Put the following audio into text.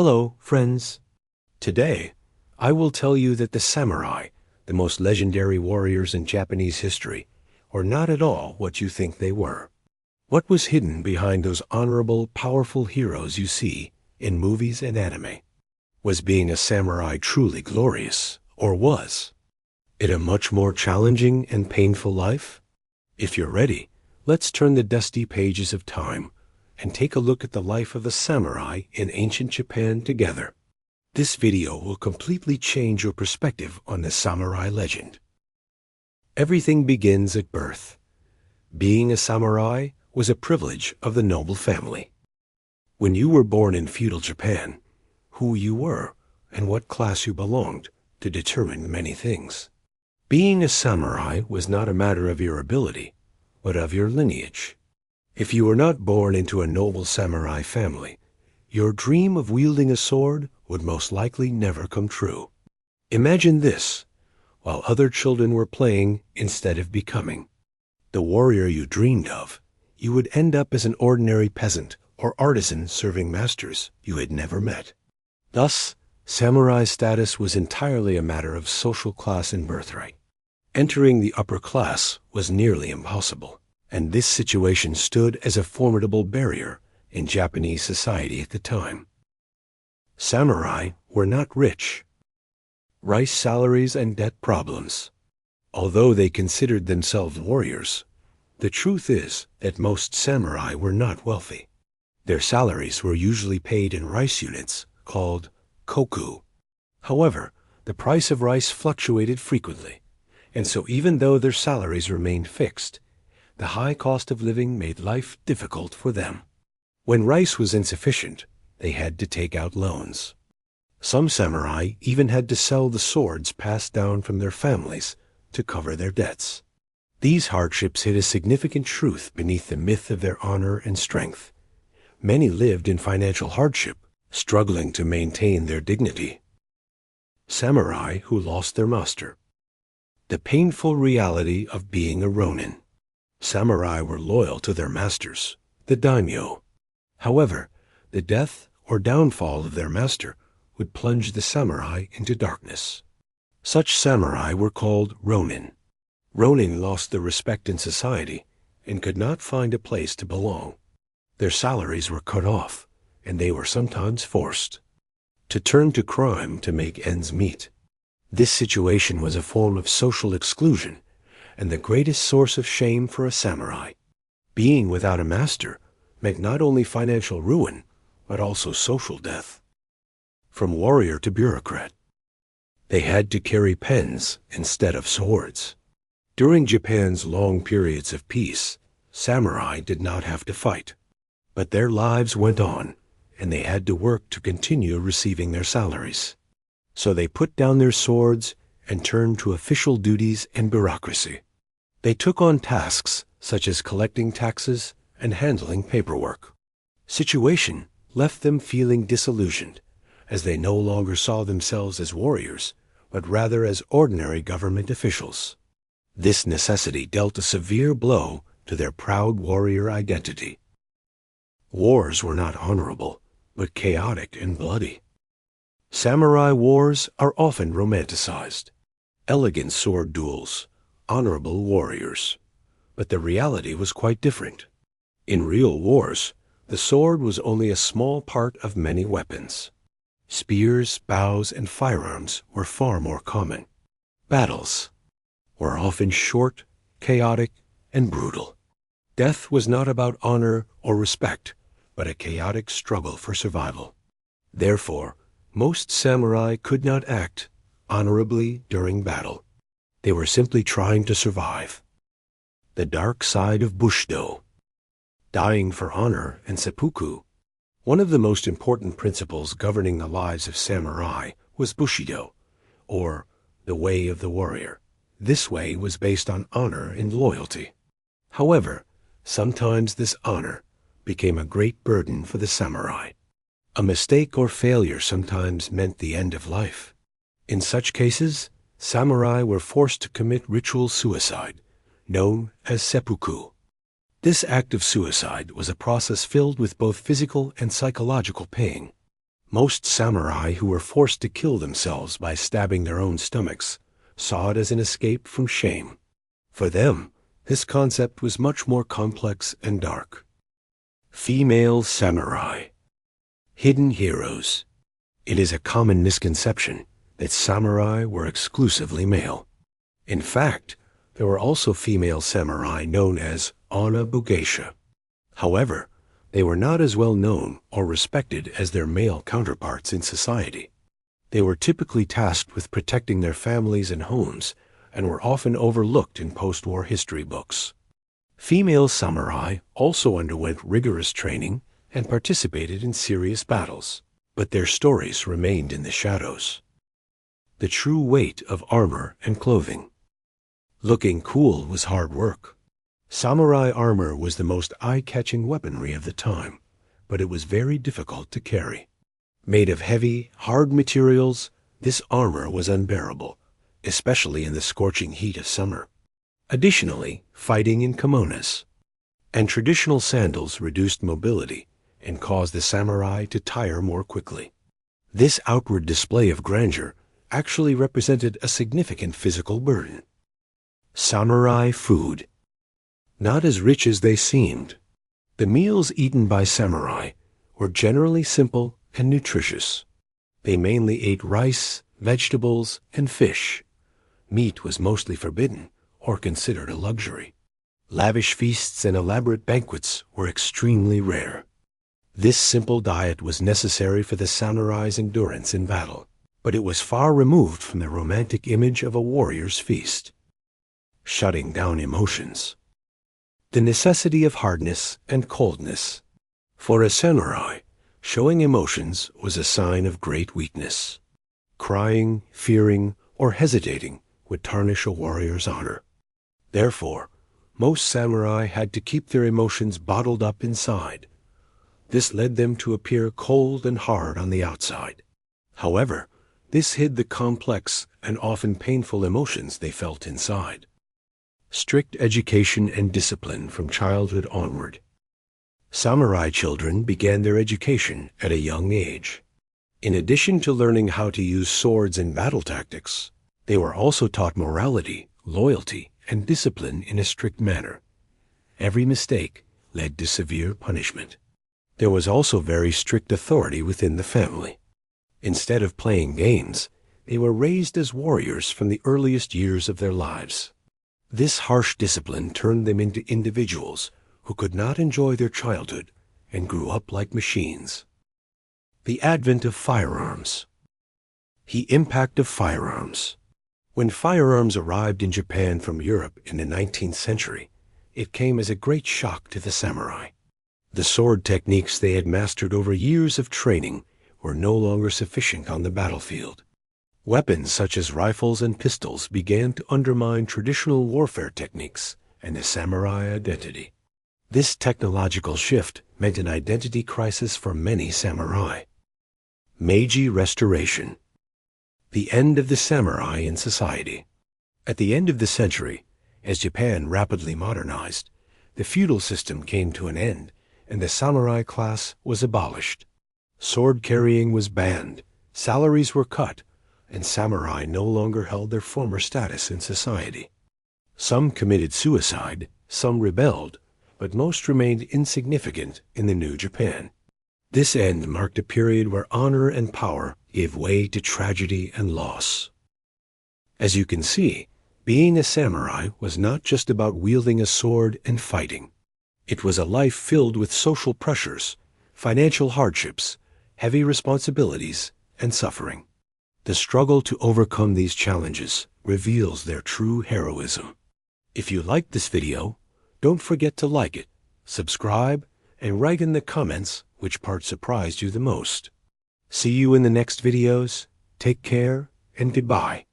Hello, friends. Today, I will tell you that the samurai, the most legendary warriors in Japanese history, are not at all what you think they were. What was hidden behind those honorable, powerful heroes you see in movies and anime? Was being a samurai truly glorious, or was it a much more challenging and painful life? If you're ready, let's turn the dusty pages of time and take a look at the life of a samurai in ancient Japan together. This video will completely change your perspective on the samurai legend. Everything begins at birth. Being a samurai was a privilege of the noble family. When you were born in feudal Japan, who you were and what class you belonged to determine many things. Being a samurai was not a matter of your ability, but of your lineage. If you were not born into a noble samurai family, your dream of wielding a sword would most likely never come true. Imagine this, while other children were playing instead of becoming the warrior you dreamed of, you would end up as an ordinary peasant or artisan serving masters you had never met. Thus, samurai status was entirely a matter of social class and birthright. Entering the upper class was nearly impossible, and this situation stood as a formidable barrier in Japanese society at the time. Samurai were not rich. Rice salaries and debt problems. Although they considered themselves warriors, the truth is that most samurai were not wealthy. Their salaries were usually paid in rice units called koku. However, the price of rice fluctuated frequently, and so even though their salaries remained fixed, the high cost of living made life difficult for them. When rice was insufficient, they had to take out loans. Some samurai even had to sell the swords passed down from their families to cover their debts. These hardships hid a significant truth beneath the myth of their honor and strength. Many lived in financial hardship, struggling to maintain their dignity. Samurai who lost their master. The painful reality of being a rōnin. Samurai were loyal to their masters, the daimyo. However, the death or downfall of their master would plunge the samurai into darkness. Such samurai were called rōnin. Rōnin lost their respect in society and could not find a place to belong. Their salaries were cut off, and they were sometimes forced to turn to crime to make ends meet. This situation was a form of social exclusion and the greatest source of shame for a samurai. Being without a master meant not only financial ruin, but also social death. From warrior to bureaucrat, they had to carry pens instead of swords. During Japan's long periods of peace, samurai did not have to fight, but their lives went on, and they had to work to continue receiving their salaries. So they put down their swords and turned to official duties and bureaucracy. They took on tasks such as collecting taxes and handling paperwork. Situation left them feeling disillusioned, as they no longer saw themselves as warriors, but rather as ordinary government officials. This necessity dealt a severe blow to their proud warrior identity. Wars were not honorable, but chaotic and bloody. Samurai wars are often romanticized. Elegant sword duels, honorable warriors. But the reality was quite different. In real wars, the sword was only a small part of many weapons. Spears, bows, and firearms were far more common. Battles were often short, chaotic, and brutal. Death was not about honor or respect, but a chaotic struggle for survival. Therefore, most samurai could not act honorably during battle. They were simply trying to survive. The dark side of Bushidō. Dying for honor and seppuku. One of the most important principles governing the lives of samurai was Bushidō, or the way of the warrior. This way was based on honor and loyalty. However, sometimes this honor became a great burden for the samurai. A mistake or failure sometimes meant the end of life. In such cases, samurai were forced to commit ritual suicide, known as seppuku. This act of suicide was a process filled with both physical and psychological pain. Most samurai who were forced to kill themselves by stabbing their own stomachs saw it as an escape from shame. For them, this concept was much more complex and dark. Female samurai. Hidden heroes. It is a common misconception that samurai were exclusively male. In fact, there were also female samurai known as onna bugeisha. However, they were not as well known or respected as their male counterparts in society. They were typically tasked with protecting their families and homes and were often overlooked in post-war history books. Female samurai also underwent rigorous training and participated in serious battles, but their stories remained in the shadows. The true weight of armor and clothing. Looking cool was hard work. Samurai armor was the most eye-catching weaponry of the time, but it was very difficult to carry. Made of heavy, hard materials, this armor was unbearable, especially in the scorching heat of summer. Additionally, fighting in kimonos and traditional sandals reduced mobility and caused the samurai to tire more quickly. This outward display of grandeur actually represented a significant physical burden. Samurai food. Not as rich as they seemed. The meals eaten by samurai were generally simple and nutritious. They mainly ate rice, vegetables, and fish. Meat was mostly forbidden or considered a luxury. Lavish feasts and elaborate banquets were extremely rare. This simple diet was necessary for the samurai's endurance in battle, but it was far removed from the romantic image of a warrior's feast. Shutting down emotions. The necessity of hardness and coldness. For a samurai, showing emotions was a sign of great weakness. Crying, fearing, or hesitating would tarnish a warrior's honor. Therefore, most samurai had to keep their emotions bottled up inside. This led them to appear cold and hard on the outside. However, this hid the complex and often painful emotions they felt inside. Strict education and discipline from childhood onward. Samurai children began their education at a young age. In addition to learning how to use swords and battle tactics, they were also taught morality, loyalty, and discipline in a strict manner. Every mistake led to severe punishment. There was also very strict authority within the family. Instead of playing games, they were raised as warriors from the earliest years of their lives. This harsh discipline turned them into individuals who could not enjoy their childhood and grew up like machines. The advent of firearms. The impact of firearms. When firearms arrived in Japan from Europe in the 19th century, it came as a great shock to the samurai. The sword techniques they had mastered over years of training were no longer sufficient on the battlefield. Weapons such as rifles and pistols began to undermine traditional warfare techniques and the samurai identity. This technological shift meant an identity crisis for many samurai. Meiji Restoration. The end of the samurai in society. At the end of the century, as Japan rapidly modernized, the feudal system came to an end and the samurai class was abolished. Sword carrying was banned, salaries were cut, and samurai no longer held their former status in society. Some committed suicide, some rebelled, but most remained insignificant in the new Japan. This end marked a period where honor and power gave way to tragedy and loss. As you can see, being a samurai was not just about wielding a sword and fighting. It was a life filled with social pressures, financial hardships, heavy responsibilities, and suffering. The struggle to overcome these challenges reveals their true heroism. If you liked this video, don't forget to like it, subscribe, and write in the comments which part surprised you the most. See you in the next videos. Take care and goodbye.